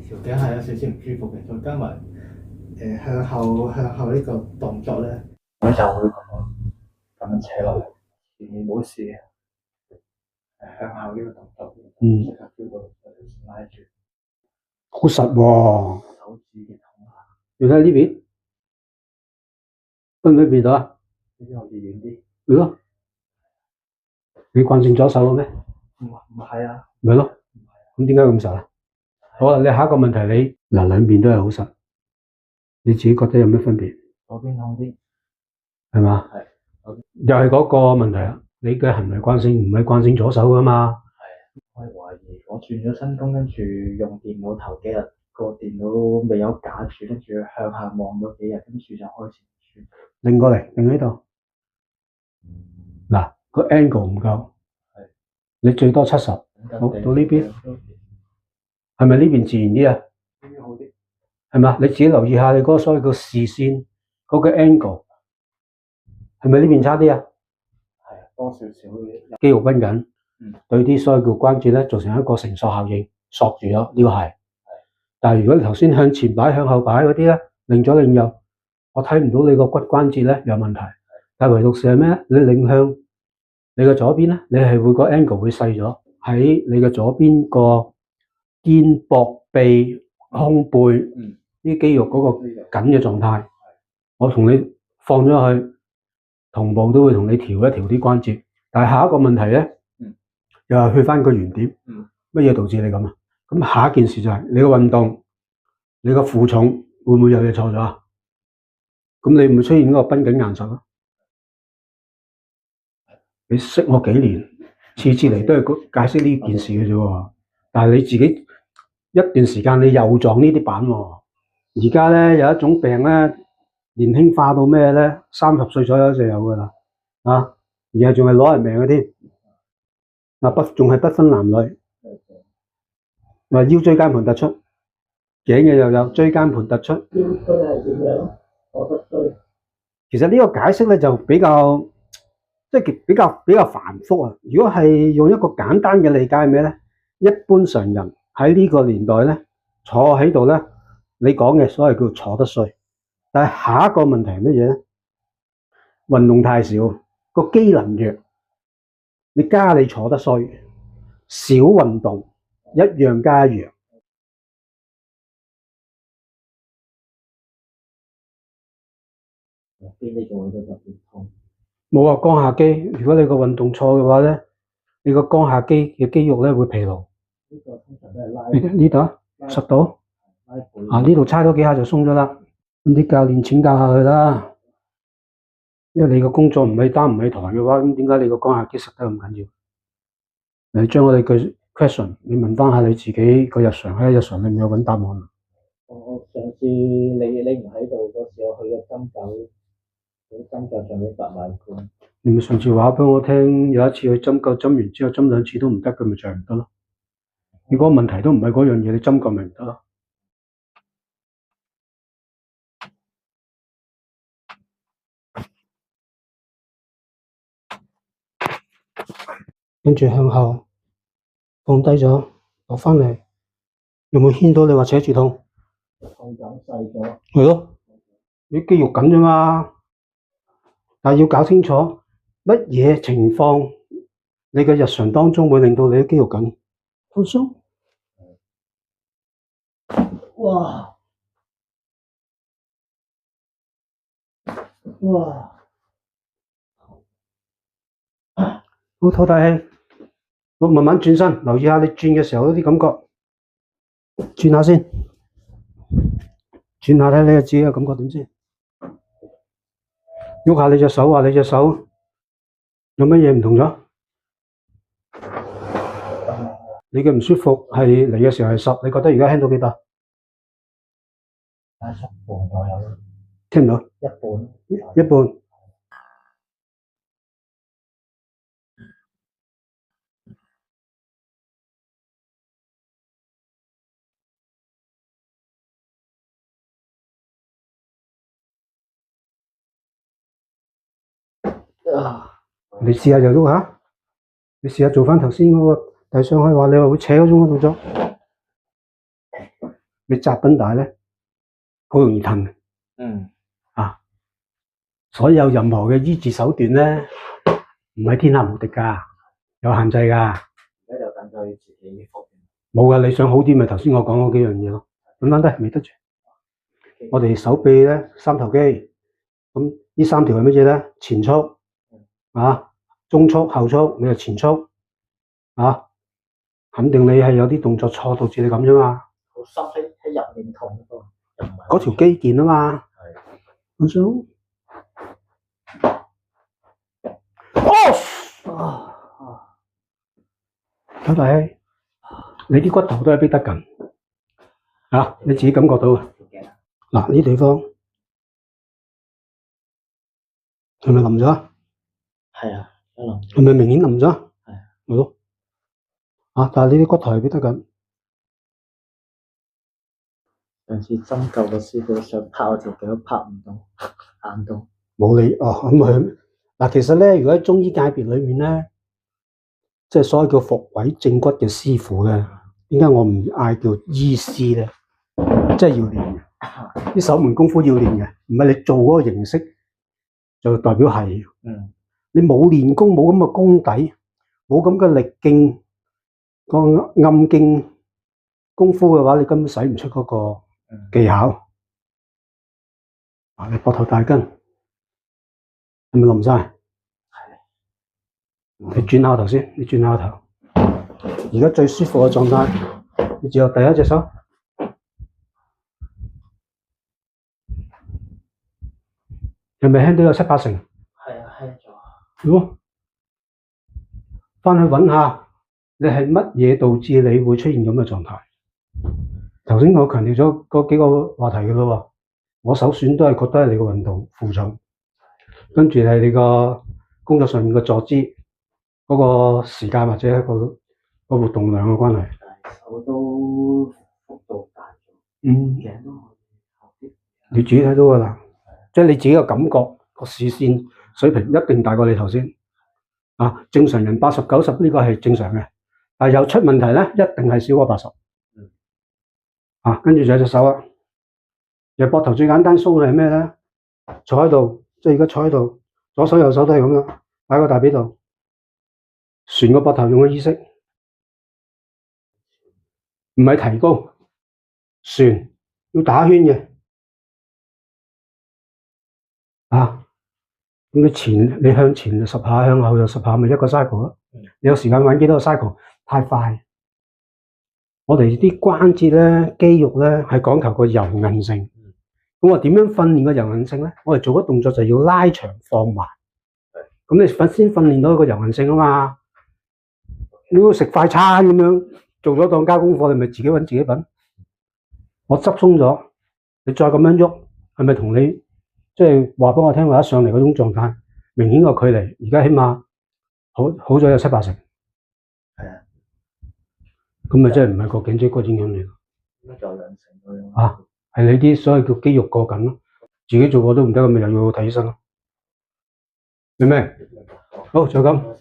條頸係有少少唔舒服嘅，再加埋向後呢個動作咧，我就會咁樣扯落嚟，前面冇事嘅。向後呢個動作，即刻 feel 到拉住，好實喎。手指嘅痛下。你睇呢邊，分唔分辨到啊？呢邊好似遠啲。係咯，你慣性左手嘅咩？唔係啊。咪咯，咁點解咁實啊？好啦，你下一個問題，你嗱兩邊都係好實，你自己覺得有咩分別？左邊痛啲，係嘛？係。又係嗰個問題啊！你嘅行為慣性唔係慣性左手噶嘛？係，我係懷疑我轉咗新工，跟住用電腦頭幾日，個電腦未有架住，跟住向下望咗幾日，跟住就開始轉。擰過嚟，擰喺度。嗱，個 angle 唔夠，係。你最多70，好到呢邊，係咪呢邊自然啲啊？呢邊好啲。係嘛？你自己留意下你嗰個所謂個視線嗰個 angle，係咪呢邊差啲啊？係多少少肌肉繃緊，對啲所謂叫關節咧造成一個繩索效應，索住咗，呢個係。但係如果你頭先向前擺、向後擺嗰啲咧，擰左擰右，我睇唔到你個骨關節咧有問題。但係唯獨是係咩咧？你擰向你嘅左邊咧，你係會個 angle 會細咗，喺你嘅左邊個肩、膊、臂、胸背啲肌肉嗰個緊嘅狀態，我同你放咗去，同步都會同你調一調啲關節。但係下一個問題咧，又係去翻個原點，乜嘢導致你咁啊？咁下一件事就係你個運動，你個負重會唔會有嘢錯咗啊？咁你唔會出現嗰個繃緊硬實咯？你識我幾年，次次嚟都係解釋呢件事嘅啫喎。但係你自己一段時間你又撞呢啲板喎。而家咧有一種病咧，年輕化到咩咧？30歲左右就有噶啦，啊，而家仲係攞人命嘅添。嗱，仲係不分男女。話腰椎間盤突出，頸嘅又有椎間盤突出。腰椎係點樣？我得椎。其實呢個解釋咧就比較比較繁複啊。如果係用一個簡單嘅理解係咩咧？一般常人喺呢個年代咧，坐喺度咧，你講嘅所謂叫坐得衰。但係下一個問題係乜嘢咧？運動太少，個機能弱，你加你坐得衰，少運動。一樣加一樣。邊呢個位都特別痛。冇啊，肛下肌。如果你個運動錯嘅話咧，你個肛下肌嘅肌肉咧會疲勞。呢個通常都係拉。呢度實到。啊，呢度差咗幾下就鬆咗啦。咁啲教練請教下佢啦。因為你個工作唔係擔唔係抬嘅話，咁點解你個肛下肌實得咁緊要？你將我哋嘅question，你問翻下你自己個日常喺日常裏面有揾答案。我上次你唔喺度嗰時，我去咗針灸，喺針灸上面拔埋罐。你咪上次話俾我聽，有一次去針灸，針完之後針2次都唔得，佢咪就係唔得咯。如果問題都唔係嗰樣嘢，你針灸咪唔得咯。跟住向後放低咗，落翻嚟，有冇牽到你話扯住痛？痛感細咗。係咯，你肌肉緊啫嘛。但係要搞清楚乜嘢情況，你嘅日常當中會令到你嘅肌肉緊？放鬆。哇！好，唞大氣，我慢慢轉身，留意下你轉嘅時候嗰啲感覺，轉下先，轉下睇你就知個感覺點先。喐下你隻手，話你隻手有乜嘢唔同咗？你嘅唔舒服係嚟嘅時候係10，你覺得而家輕到幾多？1半左右。聽唔到？一半。你試下就喐下，你試下做翻頭先嗰個遞上去話你話會扯嗰種動作。你紮繃帶咧，好容易褪。所有任何嘅醫治手段咧，唔係天下無敵㗎，有限制㗎。而家就等佢自己復原。冇㗎，你想好啲咪頭先我講嗰幾樣嘢咯。揾翻低未得住。我哋手臂咧三頭肌，咁呢三條係乜嘢咧？前束啊，中束、後束，你係前束啊，肯定你係有啲動作錯導致你咁啫嘛。好深喺入面痛嗰個，嗰條肌腱啊嘛。我想，睇睇，你啲骨頭都係逼得緊啊！你自己感覺到啊？嗱，呢地方係咪冧咗？係啊，一冧。係咪明顯冧咗？係。咪咯。啊！但係你啲骨頭係逼得緊。上次針灸個師傅想拍我條腳都拍唔到，硬到。冇理哦，咁佢嗱，其實咧，如果喺中醫界別裏面咧，即係所謂叫復位正骨嘅師傅咧，點解我唔嗌叫醫師咧？即係要練嘅，啲守門功夫要練嘅，唔係你做嗰個形式就代表係。你冇練功，冇咁嘅功底，冇咁嘅力勁個暗勁功夫嘅話，你根本使唔出嗰個技巧。啊，你膊頭大筋。係咪冧晒？你轉下頭先，你轉下頭。而家最舒服嘅狀態，你只有第一隻手，係咪輕到有7-8成？係啊，輕咗。好，翻去揾下，你係乜嘢導致你會出現咁嘅狀態？頭先我強調咗嗰幾個話題嘅咯喎，我首選都係覺得係你個運動負重。跟住係你個工作上面嘅坐姿嗰個時間或者個活動量嘅關係。手都幅度大咗，頸都可以後啲。你自己睇到㗎啦，即係你自己嘅感覺個視線水平一定大過你頭先。啊，正常人80-90呢個係正常嘅，但係有出問題咧，一定係少過80。啊，跟住就係隻手啦，其實膊頭最簡單鬆嘅係咩咧？坐喺度。即係而家坐喺度，左手右手都係咁樣，擺個大髀度，旋個膊頭用個意識，唔係提高，旋要打圈嘅，啊，咁你向前10下，向後又10下，咪一個 cycle 咯。你有時間玩幾多個 cycle？太快，我哋啲關節咧、肌肉咧係講求個柔韌性。咁我點樣訓練個柔韌性咧？我哋做個動作就要拉長放慢。咁你先訓練到一個柔韌性啊嘛。你要食快餐咁樣做咗當交功課，你咪自己搵自己份。我執鬆咗，你再咁樣喐，係咪同你即係話俾我聽話一上嚟嗰種狀態明顯個距離？而家起碼好咗有7-8成。係啊。咁咪真係唔係個頸椎骨影響你咯？應該就2成左右。啊，係你啲所謂叫肌肉過緊咯，自己做過都唔得，咁咪又要睇醫生咯。明唔明？好，就咁。